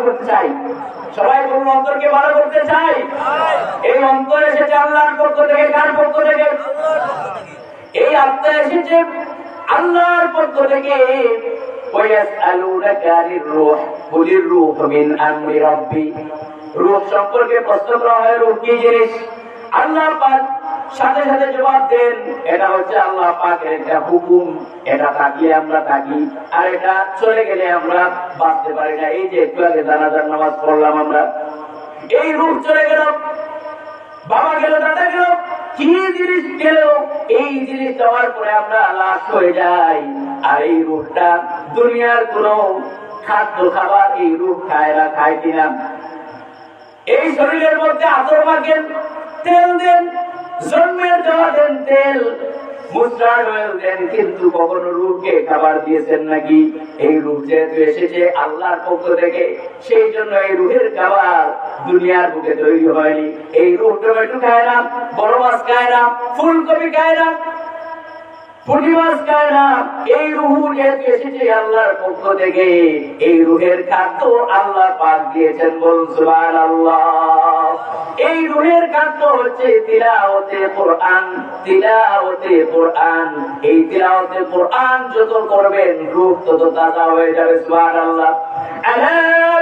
করতে চাই? সবাই বলুন, অন্তরকে ভালো করতে চাই। এই অন্তর এসেছে আল্লাহর পক্ষ থেকে। কার পক্ষ থেকে? এই আত্মা এসেছে আল্লাহর পক্ষ থেকে। وَيَسْأَلُونَكَ عَنِ الرُّوحِ قُلِ الرُّوحُ مِنْ أَمْرِ رَبِّي। রূহ সম্পর্কে প্রশ্ন করা হয়, রূহ কি জিনিস? আল্লাহ পাক সাথে সাথে জবাব দেন, এটা হচ্ছে আল্লাহ পাকের একটা হুকুম। এটা থাকলে আমরা থাকি, আর এটা চলে গেলে আমরা বাঁচতে পারি না। এই যে একটু আগে জানাজার নামাজ পড়লাম আমরা, এই রূহ চলে গেল, বাবা গেল, দাদা গেল, কি জিনিস গেল, এই জিনিস যাওয়ার পরে আমরা লাশ হয়ে যাই। আর এই রূহটা দুনিয়ার কোন খাদ্য খাবার এই রূহ খায় না, খায় কিনা? এই শরীরের মধ্যে আতর মাখেন, তেল দেন, জন্মের দেওয়া দেন তেল, মুস্টার্ড অয়েল দেন, কিন্তু কখনো রূহকে খাবার দিয়েছেন নাকি? এই রূহ যেহেতু এসেছে আল্লাহর পক্ষ থেকে, সেই জন্য এই রূহের খাবার দুনিয়ার বুকে তৈরি হয়নি। এই রূহ টমেটো খায় না, বড় মাছ খায় না, ফুলকপি খায় না, পুঁটি মাছ খায় না। এই রূহ যেহেতু এসেছে আল্লাহর পক্ষ থেকে, এই রূহের খাদ্য আল্লাহ পাক দিয়েছেন। বলুন সুবহানাল্লাহ। এই রূহের খাদ্য হচ্ছে তিলাওয়াতে কোরআন। তিলাওয়াতে কোরআন, এই তিলাওয়াতে কোরআন যত করবেন রূহ তত তাজা হয়ে যাবে। সুবহানাল্লাহ। আলা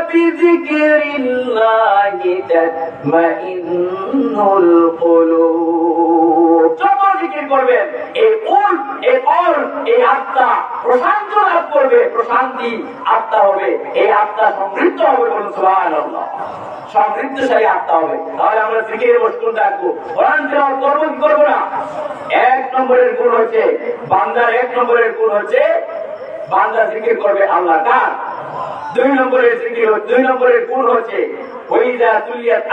বিযিকরিল্লাহি তাতমাইন্নুল কুলুব। যত জিকির করবেন এই এই আত্মা প্রশান্ত লাভ করবে, প্রশান্তি আত্মা হবে, এই আত্মা সমৃদ্ধ হবে। বলুন সুবহানাল্লাহ। সমৃদ্ধশালী আত্মা হবে। তাহলে আমরা জিকিরের বস্তু রাখবো, কোরআন তেলাওয়াত করবো কি করবো না? এক নম্বরের গুণ হচ্ছে বান্দার, এক নম্বরের গুণ হচ্ছে বান্দা জিকির করবে আল্লাহ। কার? দুই নম্বরের জিকির, দুই নম্বরের গুণ হচ্ছে ওয়াইযা তুলিয়াত